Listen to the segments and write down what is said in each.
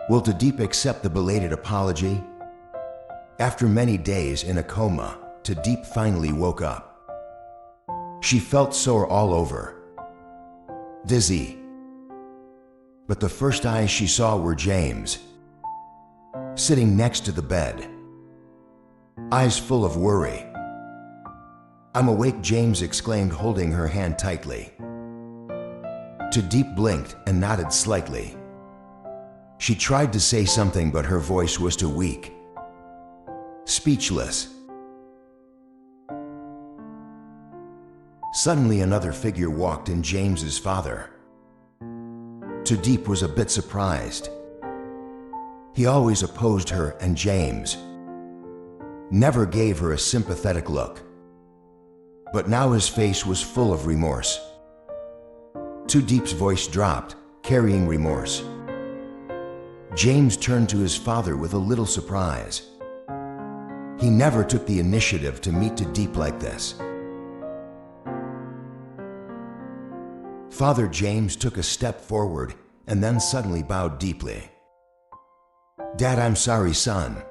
Will Deep accept the belated apology? After many days in a coma, Deep finally woke up. She felt sore all over, dizzy. But the first eyes she saw were James, sitting next to the bed, eyes full of worry. "I'm awake," James exclaimed, holding her hand tightly. Deep blinked and nodded slightly. She tried to say something, but her voice was too weak, speechless. Suddenly, another figure walked in, James's father. Deep was a bit surprised. He always opposed her and James, never gave her a sympathetic look. But now his face was full of remorse. Deep's voice dropped, carrying remorse. James turned to his father with a little surprise. He never took the initiative to meet Deep like this. Father James took a step forward and then suddenly bowed deeply. "Dad, I'm sorry, son."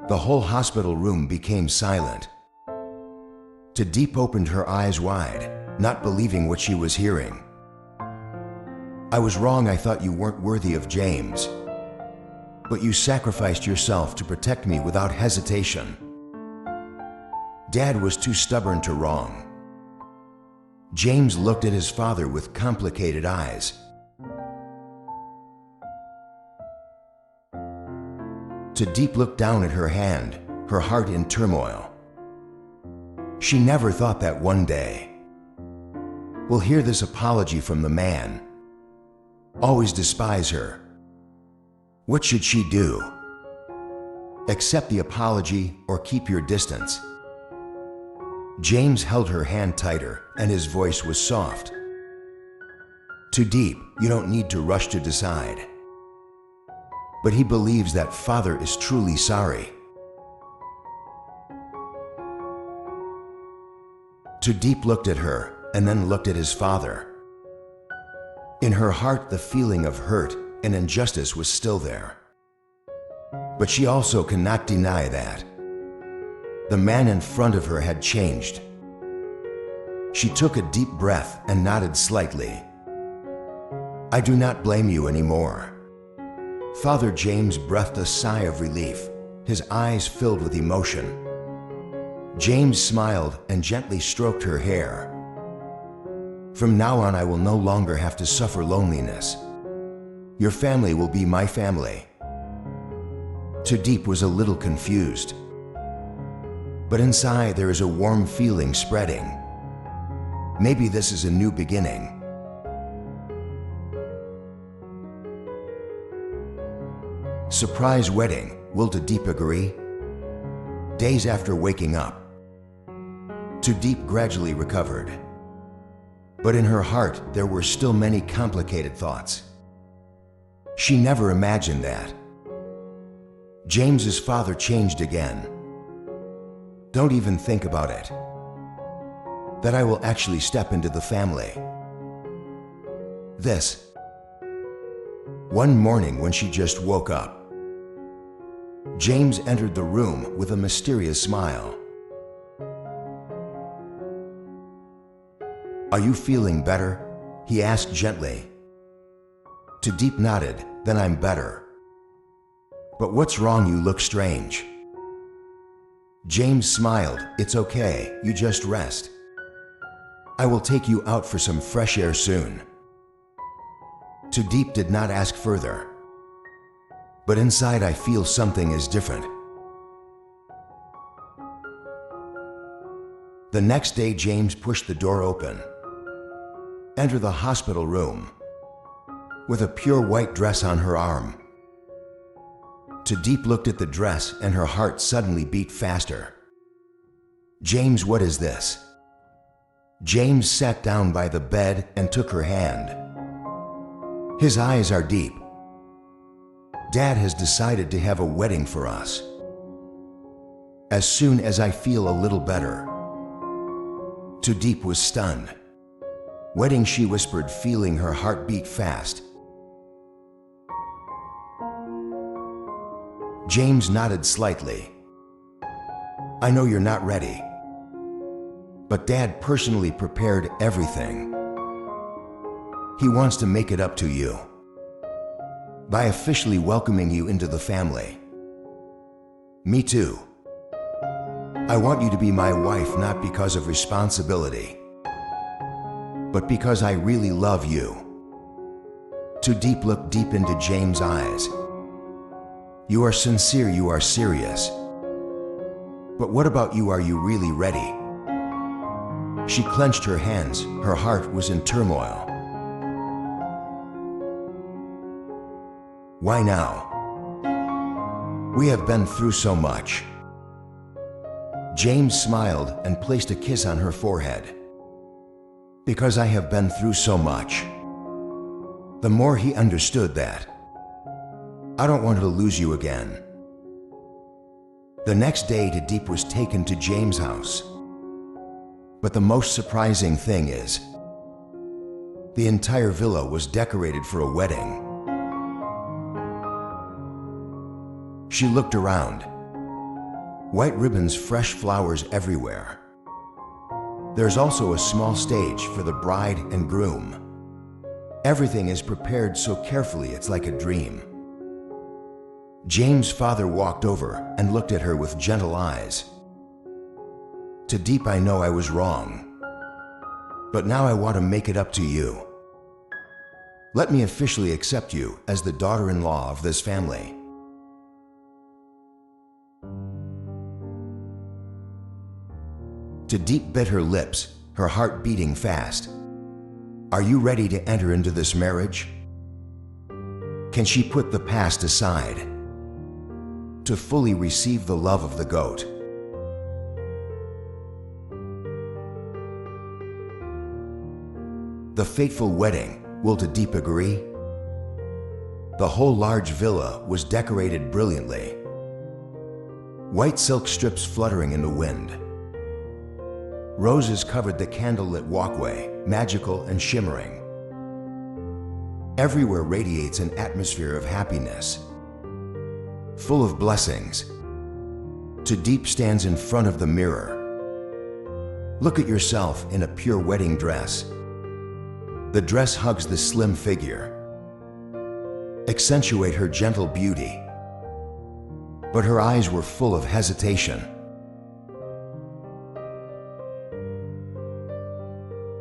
The whole hospital room became silent. Deep opened her eyes wide, not believing what she was hearing. "I was wrong. I thought you weren't worthy of James. But you sacrificed yourself to protect me without hesitation. Dad was too stubborn to wrong." James looked at his father with complicated eyes. Deep looked down at her hand, her heart in turmoil. She never thought that one day we'll hear this apology from the man. Always despise her. What should she do? Accept the apology or keep your distance? James held her hand tighter, and his voice was soft. Deep, you don't need to rush to decide. But he believes that father is truly sorry. Deep looked at her and then looked at his father. In her heart, the feeling of hurt and injustice was still there. But she also cannot deny that the man in front of her had changed. She took a deep breath and nodded slightly. "I do not blame you anymore." Father James breathed a sigh of relief, his eyes filled with emotion. James smiled and gently stroked her hair. "From now on, I will no longer have to suffer loneliness. Your family will be my family." Deep was a little confused. But inside, there is a warm feeling spreading. Maybe this is a new beginning. Surprise wedding, will Deep agree? Days after waking up, Deep gradually recovered. But in her heart, there were still many complicated thoughts. She never imagined that James's father changed again. "Don't even think about it. That I will actually step into the family." This. One morning when she just woke up, James entered the room with a mysterious smile. "Are you feeling better?" he asked gently. Deep nodded. "Then I'm better." "But what's wrong? You look strange." James smiled. "It's okay, you just rest. I will take you out for some fresh air soon." Deep did not ask further. But inside, I feel something is different. The next day, James pushed the door open, entered the hospital room with a pure white dress on her arm. Deep looked at the dress and her heart suddenly beat faster. "James, what is this?" James sat down by the bed and took her hand. His eyes are deep. "Dad has decided to have a wedding for us. As soon as I feel a little better." Deep was stunned. "Wedding?" she whispered, feeling her heart beat fast. James nodded slightly. I know you're not ready, but Dad personally prepared everything. He wants to make it up to you by officially welcoming you into the family. Me too. I want you to be my wife not because of responsibility, but because I really love you. Deep looked deep into James' eyes. You are sincere, you are serious. But what about you? Are you really ready? She clenched her hands. Her heart was in turmoil. Why now? We have been through so much. James smiled and placed a kiss on her forehead. Because I have been through so much. The more he understood that. I don't want to lose you again. The next day, Deep was taken to James' house. But the most surprising thing is, the entire villa was decorated for a wedding. She looked around. White ribbons, fresh flowers everywhere. There's also a small stage for the bride and groom. Everything is prepared so carefully, it's like a dream. James' father walked over and looked at her with gentle eyes. Deep, I know I was wrong, but now I want to make it up to you. Let me officially accept you as the daughter-in-law of this family. Deep bit her lips, her heart beating fast. Are you ready to enter into this marriage? Can she put the past aside to fully receive the love of the goat? The fateful wedding, will Deep agree? The whole large villa was decorated brilliantly. White silk strips fluttering in the wind. Roses covered the candlelit walkway, magical and shimmering. Everywhere radiates an atmosphere of happiness, full of blessings. Deep stands in front of the mirror. Look at yourself in a pure wedding dress. The dress hugs the slim figure, accentuate her gentle beauty. But her eyes were full of hesitation.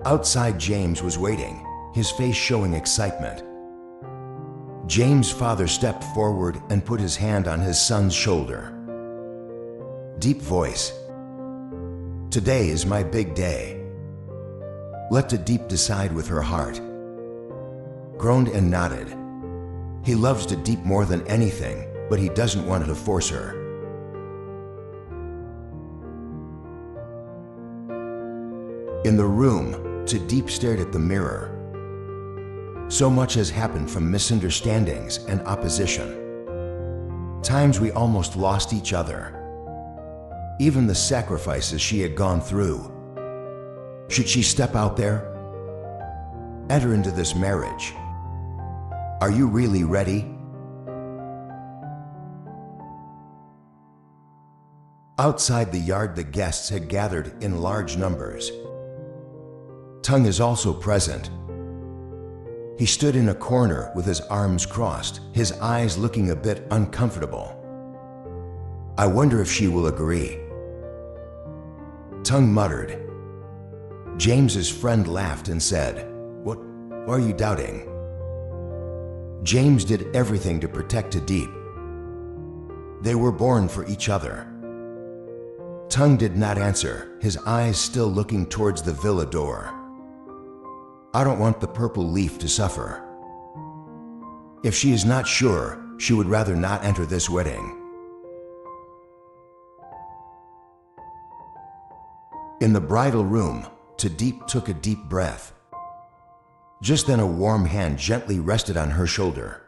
Outside, James was waiting, his face showing excitement. James' father stepped forward and put his hand on his son's shoulder. Deep voice. Today is my big day. Let Deep decide with her heart. Groaned and nodded. He loves Deep more than anything, but he doesn't want to force her. In the room, Deep stared at the mirror. So much has happened, from misunderstandings and opposition. Times we almost lost each other. Even the sacrifices she had gone through. Should she step out there? Enter into this marriage? Are you really ready? Outside the yard, the guests had gathered in large numbers. Tung is also present. He stood in a corner with his arms crossed, his eyes looking a bit uncomfortable. I wonder if she will agree. Tung muttered. James's friend laughed and said, What are you doubting? James did everything to protect Deep. They were born for each other. Tung did not answer, his eyes still looking towards the villa door. I don't want the purple leaf to suffer. If she is not sure, she would rather not enter this wedding. In the bridal room, Deep took a deep breath. Just then a warm hand gently rested on her shoulder.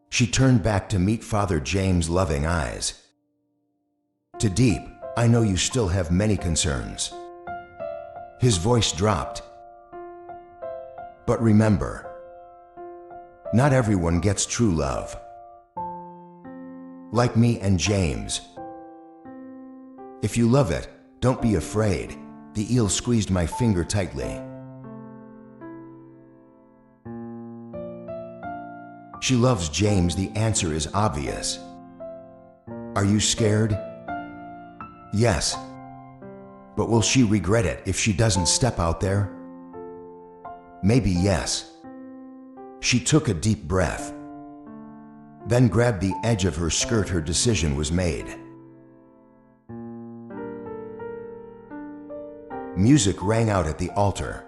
She turned back to meet Father James' loving eyes. Deep, I know you still have many concerns. His voice dropped. But remember, not everyone gets true love. like me and James. If you love it, don't be afraid. The eel squeezed my finger tightly. She loves James, the answer is obvious. Are you scared? Yes. But will she regret it if she doesn't step out there? Maybe yes. She took a deep breath, then grabbed the edge of her skirt. Her decision was made. Music rang out at the altar.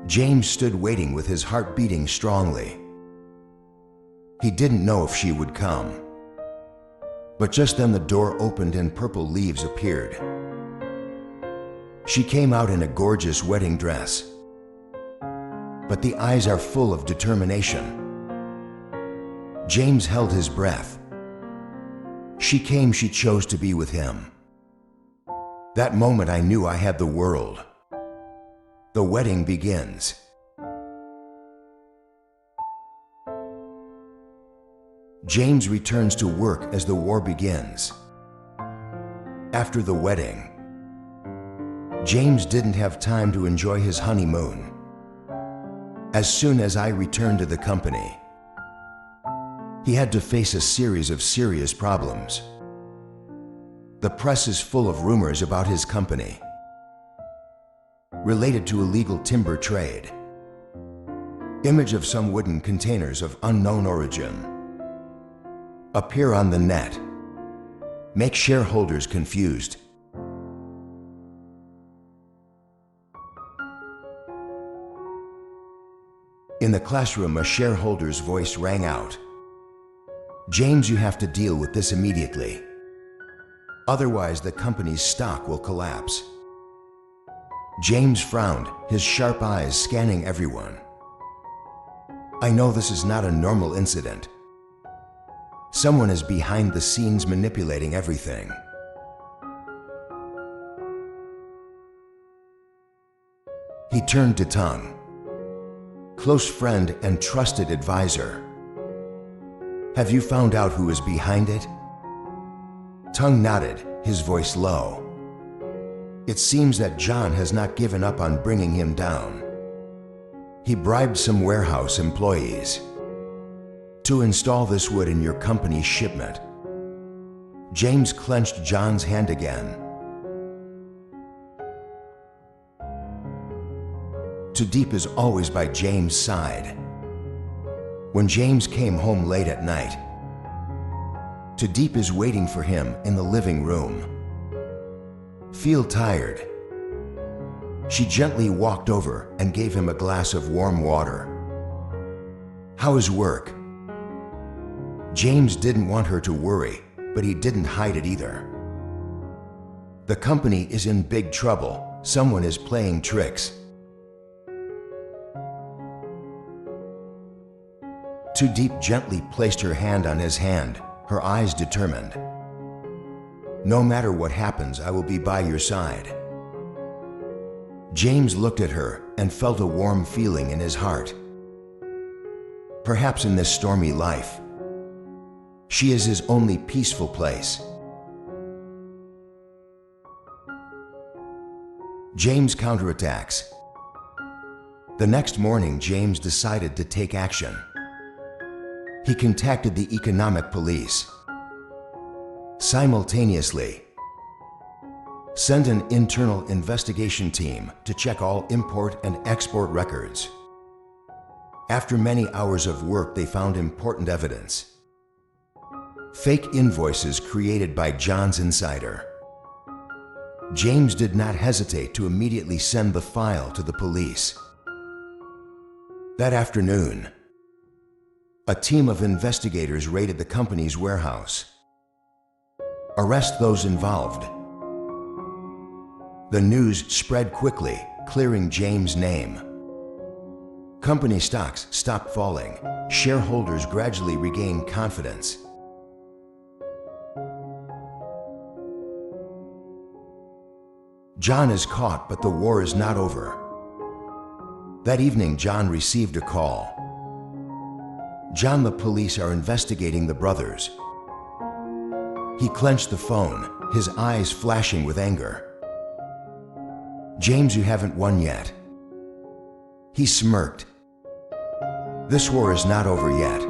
James stood waiting with his heart beating strongly. He didn't know if she would come. But just then the door opened and purple leaves appeared. She came out in a gorgeous wedding dress. But the eyes are full of determination. James held his breath. She came, she chose to be with him. That moment I knew I had the world. The wedding begins. James returns to work as the war begins. After the wedding, James didn't have time to enjoy his honeymoon. As soon as I returned to the company, he had to face a series of serious problems. The press is full of rumors about his company, related to illegal timber trade. Image of some wooden containers of unknown origin appear on the net, make shareholders confused. In the classroom, a shareholder's voice rang out. James, you have to deal with this immediately. Otherwise, the company's stock will collapse. James frowned, his sharp eyes scanning everyone. I know this is not a normal incident. Someone is behind the scenes manipulating everything. He turned to Tung, close friend and trusted advisor. Have you found out who is behind it? Tung nodded, his voice low. It seems that John has not given up on bringing him down. He bribed some warehouse employees to install this wood in your company's shipment. James clenched John's hand again. Too Deep is always by James' side. When James came home late at night, Too Deep is waiting for him in the living room. Feel tired? She gently walked over and gave him a glass of warm water. How is work? James didn't want her to worry, but he didn't hide it either. The company is in big trouble. Someone is playing tricks. Too Deep gently placed her hand on his hand, her eyes determined. No matter what happens, I will be by your side. James looked at her and felt a warm feeling in his heart. Perhaps in this stormy life, she is his only peaceful place. James counterattacks. The next morning, James decided to take action. He contacted the economic police. Simultaneously, sent an internal investigation team to check all import and export records. After many hours of work, they found important evidence. Fake invoices created by John's insider. James did not hesitate to immediately send the file to the police. That afternoon, a team of investigators raided the company's warehouse. Arrest those involved. The news spread quickly, clearing James' name. Company stocks stopped falling. Shareholders gradually regained confidence. John is caught, but the war is not over. That evening, John received a call. John, the police are investigating the brothers. He clenched the phone, his eyes flashing with anger. "James, you haven't won yet." He smirked. "This war is not over yet.